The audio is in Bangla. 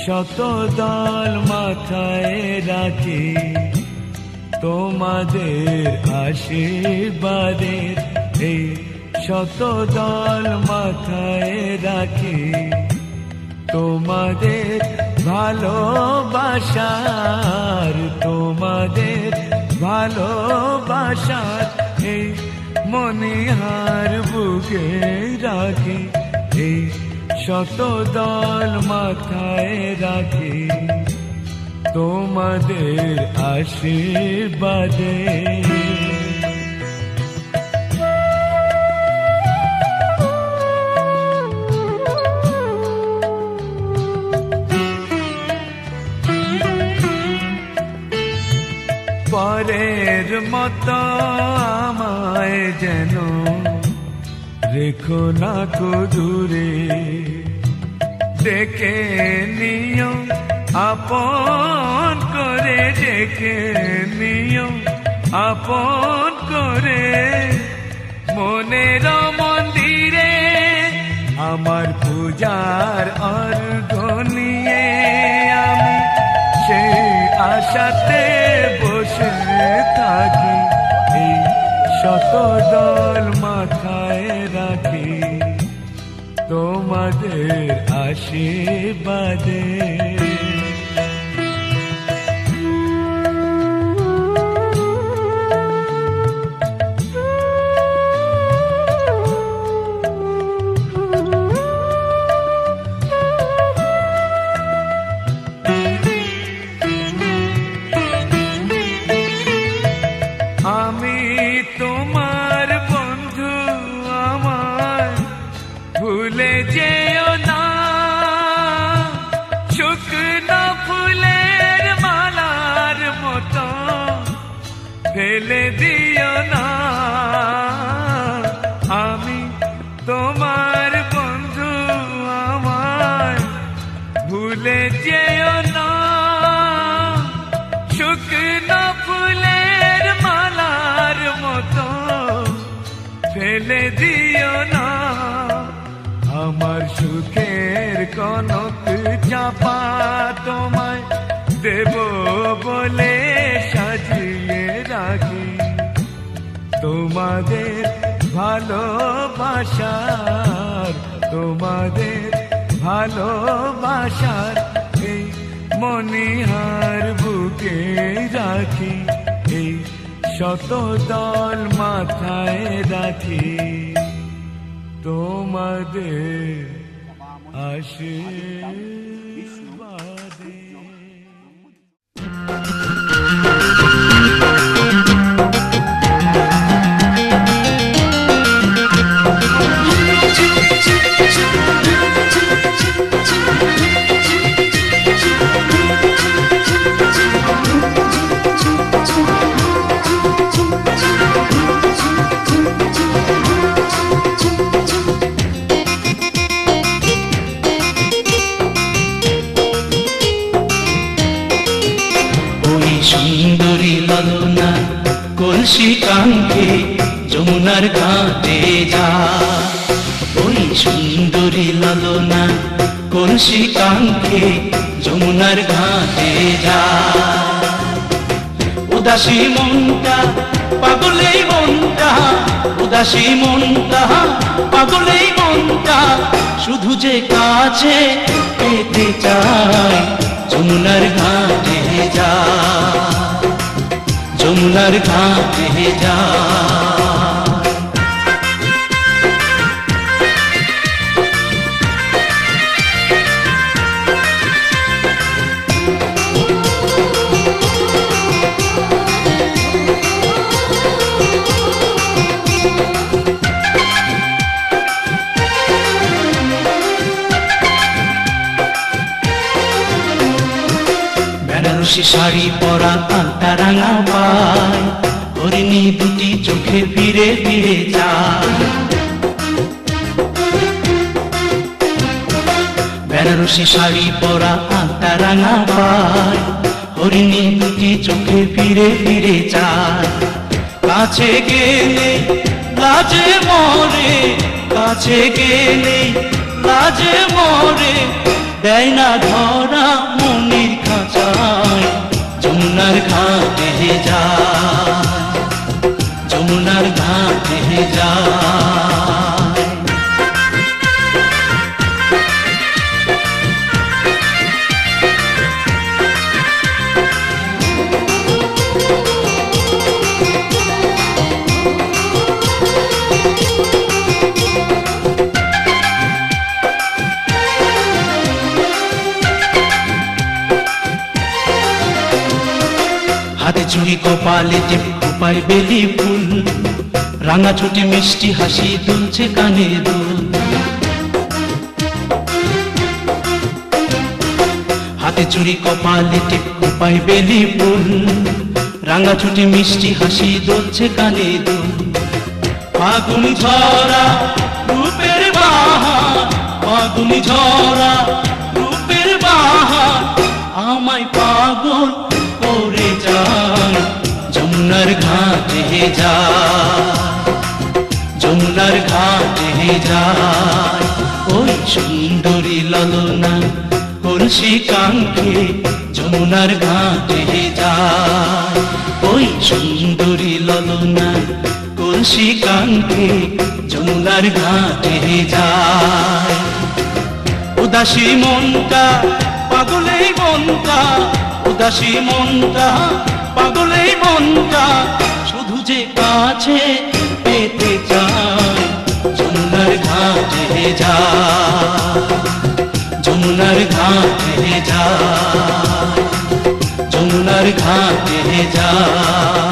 শত দল মাথায় রাখি তোমাদের আশীর্বাদের, এই শত দল মাথায় রাখি তোমাদের ভালোবাসার, তোমাদের ভালোবাসার এই মনিহার বুকে রাখি, এই শত দল মাথায় রাখি তোমাদের আশীর্বাদে। পরের মতো আমায় যেন রেখো না কো দূরে, ডেকে নিও আপন করে, ডেকে নিও আপন করে, মনের মন্দিরে আমার পূজার অর্ঘ নিয়ে আমি সেই আশাতে বসে থাকি, এই শত দল মাথায় রাখি তোমাদের আশীর্বাদে। আমি তোমার বন্ধু, আমার ভুলে যেও না, শুকনো ফুলের মালার মতো ফেলে দিও না। আমি তোমার বন্ধু, আমার ভুলে যেও না, শুকনো ফুলের মালার মতো ফেলে দিও না। আমার সুখের কনক চাপা তোমায় দেব বলে সাজিয়ে রাখি, তোমাদের ভালোবাসার, তোমাদের ভালোবাসার এই মনিহার বুকে রাখি, এই শত দল মাথায় রাখি তোমাদের আশীর্বাদে। সুন্দরী ললনা কলসি কাঙ্ক্ষে যমুনার ঘাটে যা, ওই সুন্দরী ললনা কলসি কাঙ্ক্ষে যমুনার ঘাটে যা। উদাসী মনটা পাগলেই মনটা, উদাসী মনটা পাগলেই মনটা শুধু যে কাছে পেতে চায়, যমুনার ঘাটে যা, যমুনার ঘাটে যা। বেনারসি শাড়ি পরা আলতা রাঙা পায়, হরিণী দুটি চোখে ফিরে ফিরে যায়। বেনারসি শাড়ি পরা আলতা রাঙা পায়, হরিণী দুটি চোখে ফিরে ফিরে যায়। কাছে গেলে লাজে মরে, কাছে গেলে লাজে মরে, দেয় না ধরা মনির খাঁচায়, যমুনার ঘাটে যায়, যমুনার ঘাটে যায়। হাতে চুড়ি কপালে টিপ খোপায় বেলি ফুল, রাঙা ছুটি মিষ্টি হাসি দুলছে কানে দুল। হাতে চুড়ি কপালে টিপ খোপায় বেলি ফুল, রাঙা ছুটি মিষ্টি হাসি দুলছে কানে দুল। ফাগুনি ঝরা রূপের বাহার, ফাগুনি ঝরা রূপের বাহার আমায় পাগল করে যায়, যমুনার ঘাটে যায়, যমুনার ঘাটে যায়। ওই সুন্দরী ললনা কলসি কাঙ্ক্ষে যমুনার ঘাটে যায়, ওই সুন্দরী ললনা কলসি কাঙ্ক্ষে যমুনার ঘাটে যায়। উদাসী মনটা পাগলে মনটা, উদাসী মনটা পাগলে মনটা শুধু যে কাছে পেতে চায়, যমুনার ঘাটে যায়, যমুনার ঘাটে যায়, যমুনার ঘাটে যায়।